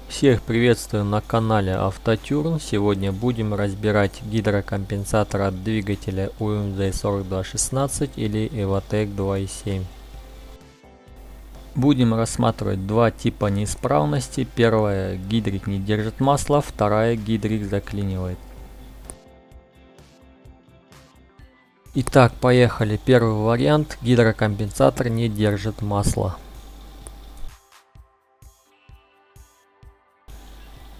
Всех приветствую на канале Автотюрн. Сегодня будем разбирать гидрокомпенсатор от двигателя UMZ 4216 или Evotec 2.7. Будем рассматривать два типа неисправности. Первая — гидрик не держит масла, вторая — гидрик заклинивает. Итак, поехали. Первый вариант: гидрокомпенсатор не держит масла.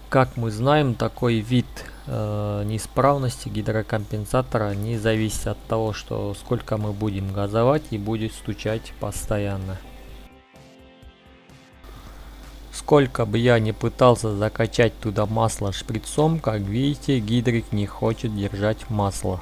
Как мы знаем, такой вид неисправности гидрокомпенсатора не зависит от того, сколько мы будем газовать, и будет стучать постоянно. Сколько бы я ни пытался закачать туда масло шприцом, как видите, гидрик не хочет держать масло.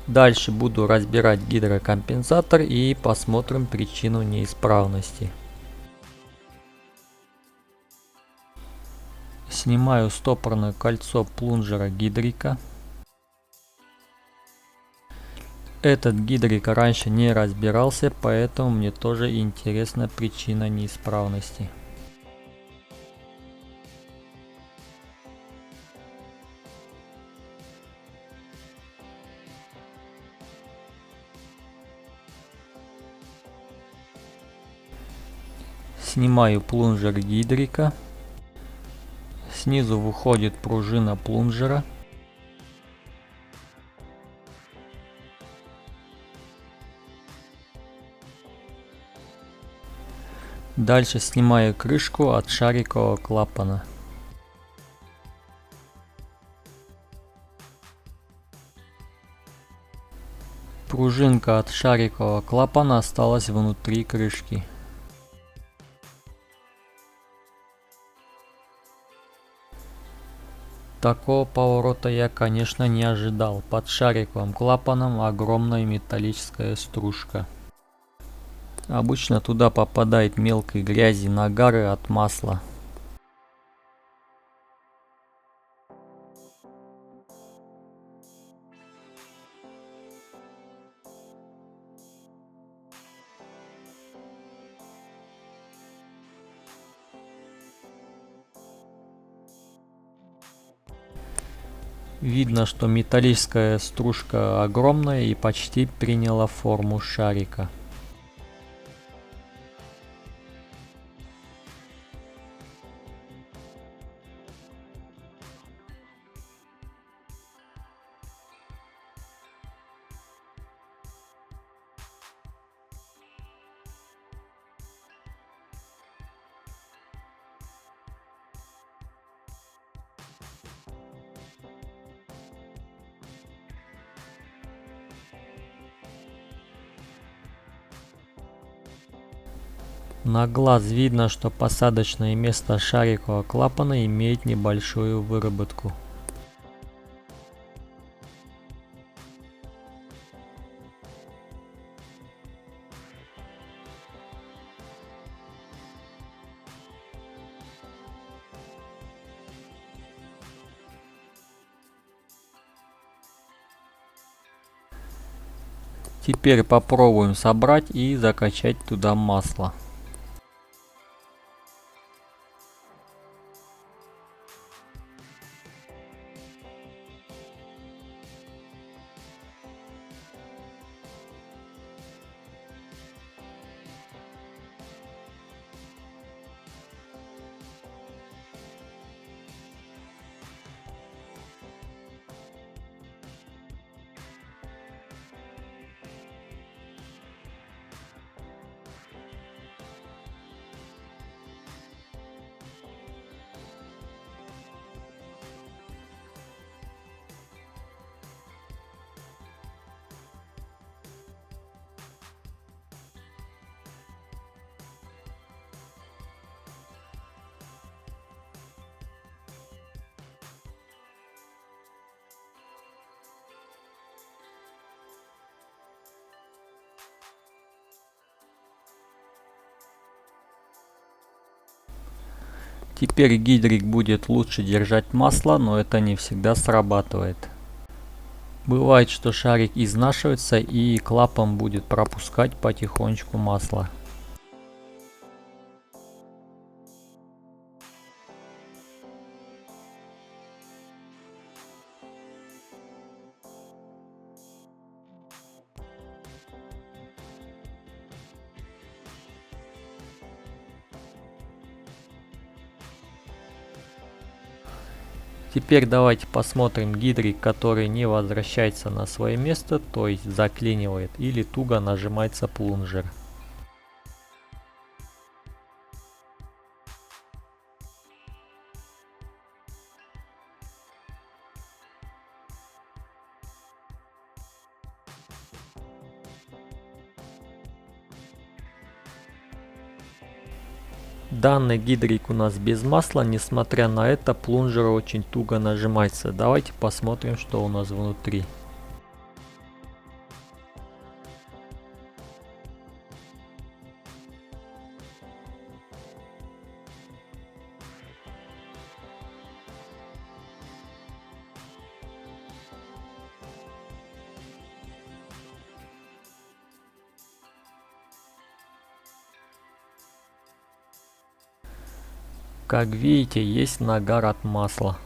Дальше буду разбирать гидрокомпенсатор и посмотрим причину неисправности. Снимаю стопорное кольцо плунжера гидрика. Этот гидрик раньше не разбирался, поэтому мне тоже интересна причина неисправности. Снимаю плунжер гидрика. Снизу выходит пружина плунжера. Дальше снимаю крышку от шарикового клапана. Пружинка от шарикового клапана осталась внутри крышки. Такого поворота я, конечно, не ожидал. Под шариковым клапаном огромная металлическая стружка. Обычно туда попадает мелкой грязи, нагары от масла. Видно, что металлическая стружка огромная и почти приняла форму шарика. На глаз видно, что посадочное место шарикового клапана имеет небольшую выработку. Теперь попробуем собрать и закачать туда масло. Теперь гидрик будет лучше держать масло, но это не всегда срабатывает. Бывает, что шарик изнашивается и клапан будет пропускать потихонечку масло. Теперь давайте посмотрим гидрик, который не возвращается на свое место, то есть заклинивает или туго нажимается плунжер. Данный гидрик у нас без масла, несмотря на это плунжер очень туго нажимается. Давайте посмотрим, что у нас внутри. Как видите, есть нагар от масла.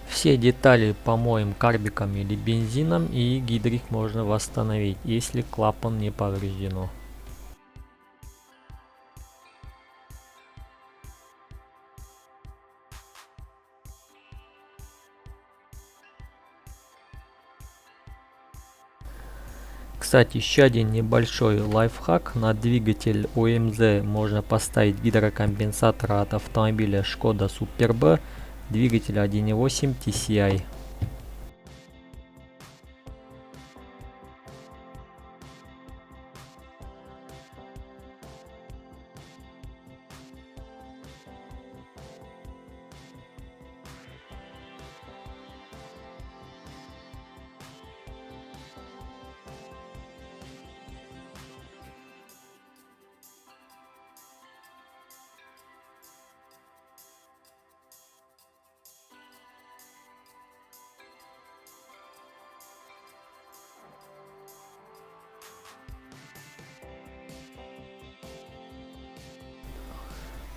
Все детали помоем карбиком или бензином, и гидрик можно восстановить, если клапан не повреждено. Кстати, еще один небольшой лайфхак. На двигатель ОМЗ можно поставить гидрокомпенсатор от автомобиля Skoda Superb, двигатель 1.8 TCI.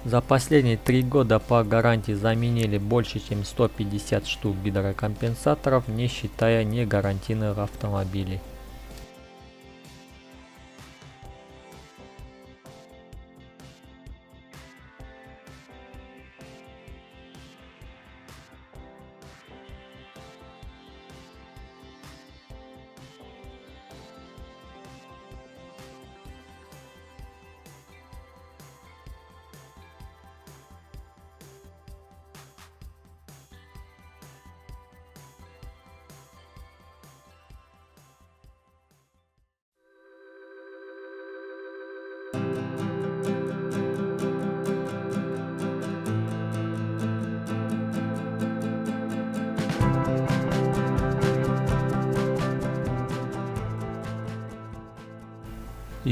За последние 3 года по гарантии заменили больше чем 150 штук гидрокомпенсаторов, не считая негарантийных автомобилей.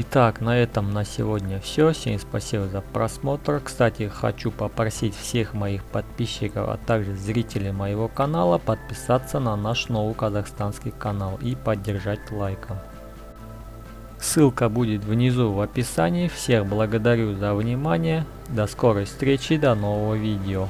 Итак, на этом на сегодня все. Всем спасибо за просмотр. Кстати, хочу попросить всех моих подписчиков, а также зрителей моего канала подписаться на наш новый казахстанский канал и поддержать лайком. Ссылка будет внизу в описании. Всех благодарю за внимание. До скорой встречи, до нового видео.